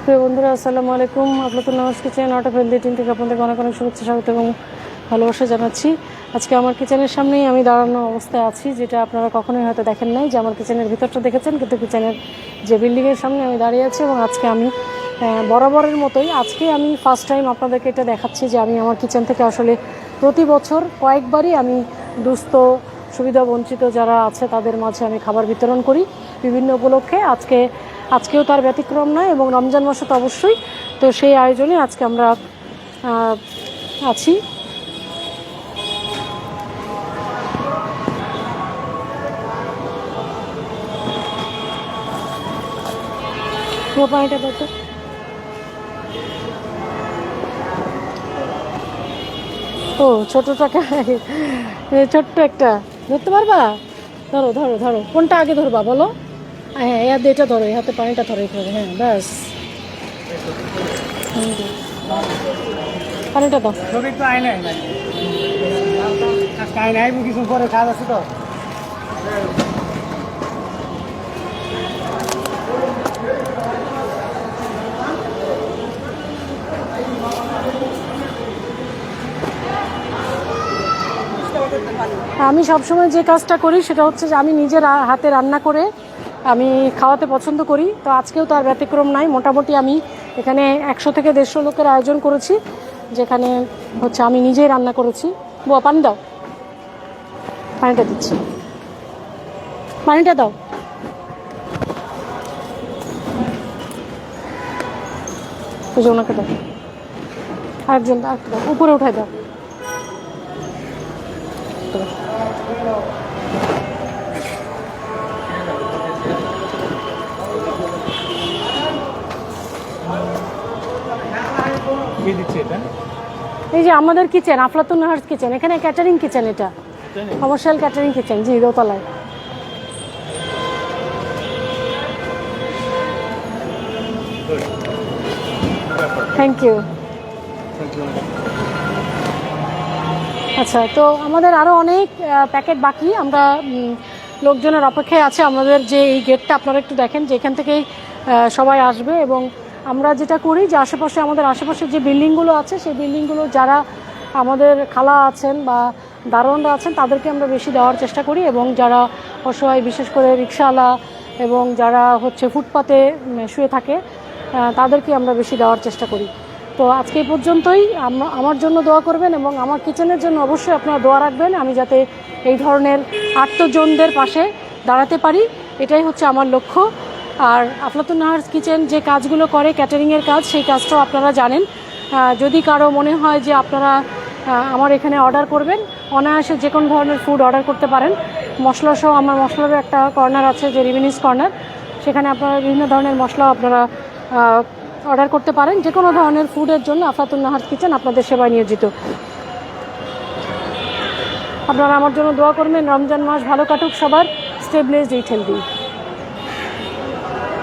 প্রিয় বন্ধুরা, আসসালামু আলাইকুম। আপনাদের নামাজ kitchen art of healthy team থেকে আপনাদের অনেক অনেক শুভেচ্ছা, স্বাগত এবং ভালোবাসা জানাচ্ছি। আজকে আমার কিচেনের সামনেই আমি দাঁড়ানো অবস্থায় আছি, যেটা আপনারা কখনোই হয়তো দেখেন নাই। যে আমার কিচেনের ভিতরটা দেখেছেন, কিন্তু কিচেনের যে বিল্ডিংয়ের সামনে আমি দাঁড়িয়ে আছি। এবং আজকে আমি বরাবরের মতোই আজকে আমি ফার্স্ট টাইম আপনাদেরকে এটা দেখাচ্ছি যে আমি আমার কিচেন থেকে আসলে প্রতি বছর কয়েকবারই আমি দুস্থ সুবিধা বঞ্চিত যারা আছে তাদের মাঝে আমি খাবার বিতরণ করি বিভিন্ন উপলক্ষে। আজকেও তার ব্যতিক্রম নয়, এবং রমজান মাসে তো অবশ্যই। তো সেই আয়োজনে আজকে আমরা আছি। পানিটা ধরতো। ও ছোটটাকে, ছোট্ট একটা ধরতে পারবা? ধরো ধরো ধরো, কোনটা আগে ধরবা বলো? হ্যাঁ, এটা ধরো, এই হাতে পানিটা ধরো এখানে। হ্যাঁ, ব্যাস, পানিটা দাও। কিছু পরে কাজ আছে তো। আমি সবসময় যে কাজটা করি সেটা হচ্ছে যে আমি নিজের হাতে রান্না করে আমি খাওয়াতে পছন্দ করি। তো আজকেও তার ব্যতিক্রম নাই। মোটামুটি আমি এখানে 100 থেকে 150 লোকের আয়োজন করেছি, যেখানে হচ্ছে আমি নিজেই রান্না করেছি। বুয়া, পানি দাও, পানিটা দিচ্ছি, পানিটা দাও। ওই যে ওনাকে দাও, আরেকজন দাও, উপরে উঠাই দাও। এই যে আমাদের কিচেন, আফলাতুন নাহার্স কিচেন, এখানে ক্যাটারিং কিচেন, এটা কমার্শিয়াল ক্যাটারিং কিচেন। জি, দোতলায়। Thank you. আচ্ছা, তো আমাদের আরও অনেক প্যাকেট বাকি। আমরা লোকজনের অপেক্ষায় আছে। আমাদের যে এই গেটটা আপনারা একটু দেখেন, যে এখান থেকেই সবাই আসবে। এবং আমরা যেটা করি যে আমাদের আশেপাশে যে বিল্ডিংগুলো আছে, সেই বিল্ডিংগুলো যারা আমাদের খালা আছেন বা দারোয়ানরা আছেন, তাদেরকে আমরা বেশি দেওয়ার চেষ্টা করি। এবং যারা অসহায়, বিশেষ করে রিক্সাওয়ালা এবং যারা হচ্ছে ফুটপাতে শুয়ে থাকে, তাদেরকে আমরা বেশি দেওয়ার চেষ্টা করি। তো আজকে এই পর্যন্তই। আমার জন্য দোয়া করবেন এবং আমার কিচেনের জন্য অবশ্যই আপনারা দোয়া রাখবেন, আমি যাতে এই ধরনের আত্মজনদের পাশে দাঁড়াতে পারি। এটাই হচ্ছে আমার লক্ষ্য। আর আফলাতুন নাহার্স কিচেন যে কাজগুলো করে, ক্যাটারিংয়ের কাজ, সেই কাজটাও আপনারা জানেন। যদি কারো মনে হয় যে আপনারা আমার এখানে অর্ডার করবেন, অনায়াসে যে কোনো ধরনের ফুড অর্ডার করতে পারেন। মশলাসহ আমার মশলারও একটা কর্নার আছে, যে রিমিনিস কর্নার, সেখানে আপনারা বিভিন্ন ধরনের মশলা আপনারা অর্ডার করতে পারেন। যে কোনো ধরনের ফুডের জন্য আফলাতুন নাহার্স কিচেন আপনাদের সেবায় নিয়োজিত। আপনারা আমার জন্য দোয়া করবেন। রমজান মাস ভালো কাটুক সবার। স্টে ব্লেসড, ইট হেলদি।